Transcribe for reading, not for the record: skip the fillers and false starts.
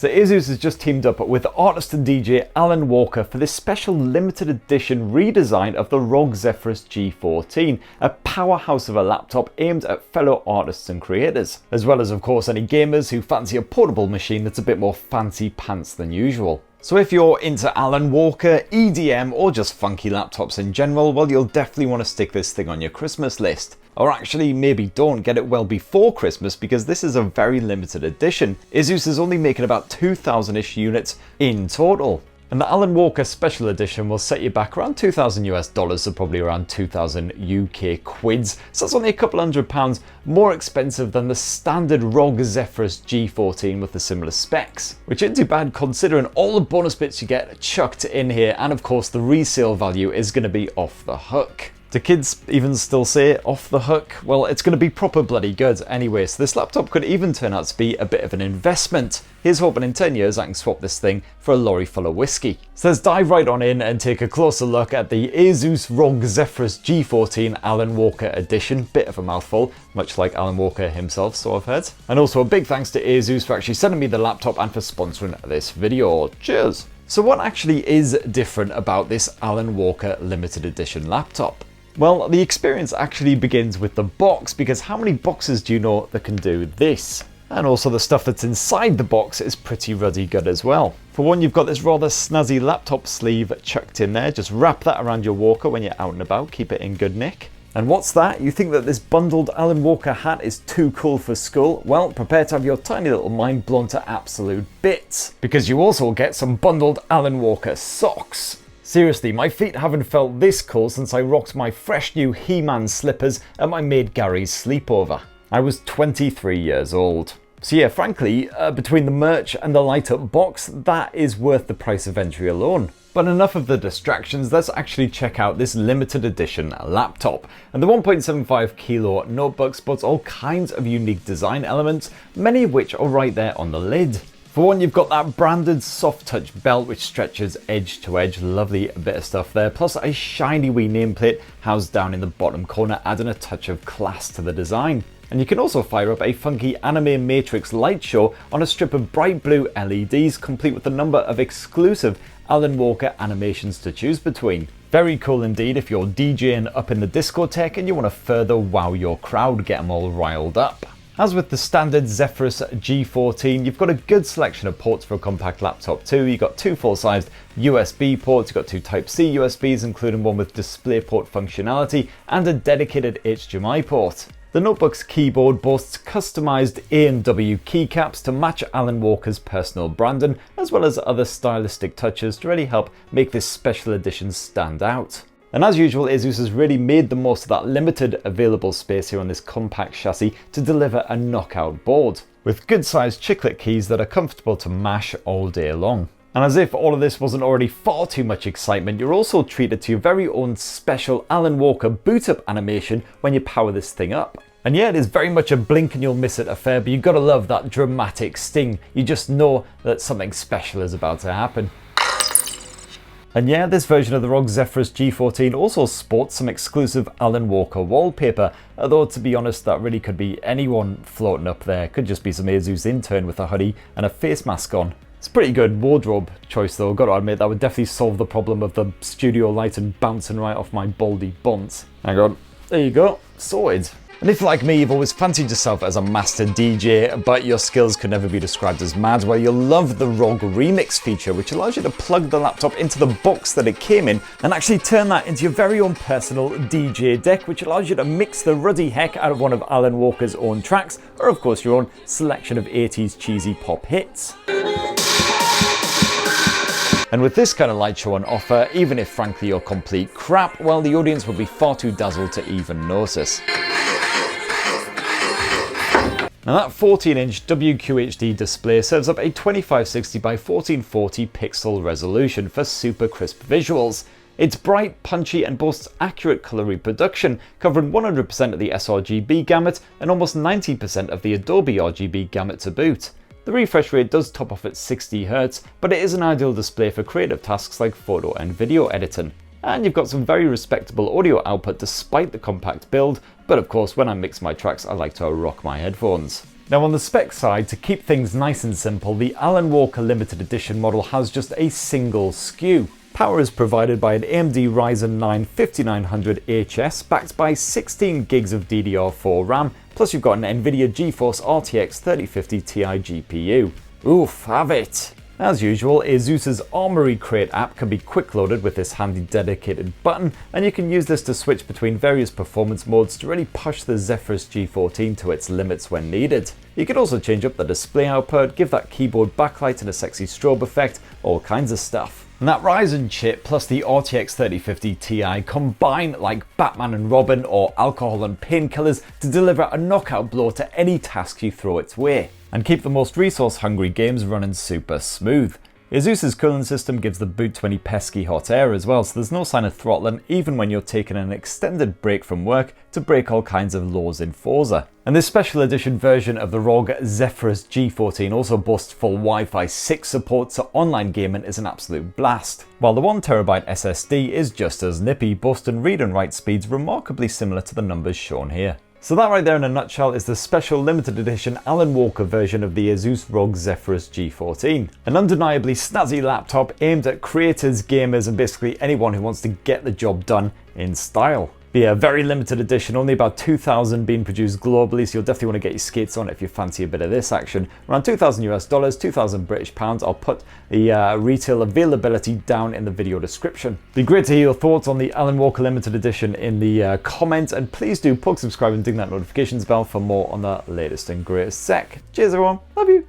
So Asus has just teamed up with artist and DJ Alan Walker for this special limited edition redesign of the ROG Zephyrus G14, a powerhouse of a laptop aimed at fellow artists and creators, as well as of course any gamers who fancy a portable machine that's a bit more fancy pants than usual. So if you're into Alan Walker, EDM, or just funky laptops in general, well, you'll definitely want to stick this thing on your Christmas list. Or actually, maybe don't get it well before Christmas, because this is a very limited edition. Asus is only making about 2,000-ish units in total. And the Alan Walker Special Edition will set you back around $2,000 US, so probably around 2,000 UK quids. So that's only a couple £100 more expensive than the standard ROG Zephyrus G14 with the similar specs. Which isn't too bad considering all the bonus bits you get chucked in here, and of course the resale value is going to be off the hook. Do kids even still say off the hook? Well, it's going to be proper bloody good anyway, so this laptop could even turn out to be a bit of an investment. Here's hoping in 10 years I can swap this thing for a lorry full of whiskey. So let's dive right on in and take a closer look at the Asus ROG Zephyrus G14 Alan Walker edition. Bit of a mouthful, much like Alan Walker himself, so I've heard. And also a big thanks to Asus for actually sending me the laptop and for sponsoring this video. Cheers! So what actually is different about this Alan Walker limited edition laptop? Well, the experience actually begins with the box, because how many boxes do you know that can do this? And also the stuff that's inside the box is pretty ruddy good as well. For one, you've got this rather snazzy laptop sleeve chucked in there. Just wrap that around your Walker when you're out and about, keep it in good nick. And what's that? You think that this bundled Alan Walker hat is too cool for school? Well, prepare to have your tiny little mind blown to absolute bits, because you also get some bundled Alan Walker socks. Seriously, my feet haven't felt this cool since I rocked my fresh new He-Man slippers at my mate Gary's sleepover. I was 23 years old. So yeah, frankly, between the merch and the light up box, that is worth the price of entry alone. But enough of the distractions, let's actually check out this limited edition laptop. And the 1.75 kilo notebook sports all kinds of unique design elements, many of which are right there on the lid. For one, you've got that branded soft touch belt which stretches edge to edge, lovely bit of stuff there, plus a shiny wee nameplate housed down in the bottom corner, adding a touch of class to the design. And you can also fire up a funky anime matrix light show on a strip of bright blue LEDs, complete with a number of exclusive Alan Walker animations to choose between. Very cool indeed if you're DJing up in the discotheque and you want to further wow your crowd, get them all riled up. As with the standard Zephyrus G14, you've got a good selection of ports for a compact laptop too. You've got two full-sized USB ports, you've got two Type-C USBs, including one with DisplayPort functionality, and a dedicated HDMI port. The notebook's keyboard boasts customized A&W keycaps to match Alan Walker's personal branding, as well as other stylistic touches to really help make this special edition stand out. And as usual, Asus has really made the most of that limited available space here on this compact chassis to deliver a knockout board, with good sized chiclet keys that are comfortable to mash all day long. And as if all of this wasn't already far too much excitement, you're also treated to your very own special Alan Walker boot up animation when you power this thing up. And yeah, it is very much a blink and you'll miss it affair, but you've got to love that dramatic sting. You just know that something special is about to happen. And yeah, this version of the ROG Zephyrus G14 also sports some exclusive Alan Walker wallpaper, although to be honest that really could be anyone floating up there. Could just be some Asus intern with a hoodie and a face mask on. It's a pretty good wardrobe choice though, got to admit. That would definitely solve the problem of the studio light and bouncing right off my baldy buns. Hang on, there you go, sorted. And if like me, you've always fancied yourself as a master DJ, but your skills could never be described as mad, well, you'll love the ROG Remix feature, which allows you to plug the laptop into the box that it came in and actually turn that into your very own personal DJ deck, which allows you to mix the ruddy heck out of one of Alan Walker's own tracks, or of course your own selection of 80s cheesy pop hits. And with this kind of light show on offer, even if frankly you're complete crap, well, the audience would be far too dazzled to even notice. Now that 14-inch WQHD display serves up a 2560 by 1440 pixel resolution for super crisp visuals. It's bright, punchy and boasts accurate colour reproduction, covering 100% of the sRGB gamut and almost 90% of the Adobe RGB gamut to boot. The refresh rate does top off at 60Hz, but it is an ideal display for creative tasks like photo and video editing. And you've got some very respectable audio output despite the compact build, but of course when I mix my tracks I like to rock my headphones. Now on the spec side, to keep things nice and simple, the Alan Walker limited edition model has just a single SKU. Power is provided by an AMD Ryzen 9 5900HS backed by 16 gigs of DDR4 RAM, plus you've got an NVIDIA GeForce RTX 3050 Ti GPU. Oof, have it! As usual, Asus's Armory Crate app can be quick loaded with this handy dedicated button, and you can use this to switch between various performance modes to really push the Zephyrus G14 to its limits when needed. You could also change up the display output, give that keyboard backlight and a sexy strobe effect, all kinds of stuff. And that Ryzen chip plus the RTX 3050 Ti combine like Batman and Robin or alcohol and painkillers to deliver a knockout blow to any task you throw its way, and keep the most resource-hungry games running super smooth. Asus's cooling system gives the boot 20 pesky hot air as well, so there's no sign of throttling even when you're taking an extended break from work to break all kinds of laws in Forza. And this special edition version of the ROG Zephyrus G14 also boasts full Wi-Fi 6 support, so online gaming is an absolute blast. While the 1TB SSD is just as nippy, boasting read and write speeds remarkably similar to the numbers shown here. So that right there in a nutshell is the special limited edition Alan Walker version of the Asus ROG Zephyrus G14. An undeniably snazzy laptop aimed at creators, gamers and basically anyone who wants to get the job done in style. Be a very limited edition, only about 2,000 being produced globally, so you'll definitely want to get your skates on if you fancy a bit of this action. Around $2,000 US, 2,000 British pounds. I'll put the retail availability down in the video description. Be great to hear your thoughts on the Alan Walker limited edition in the comments, and please do poke, subscribe and ding that notifications bell for more on the latest and greatest tech. Cheers everyone, love you.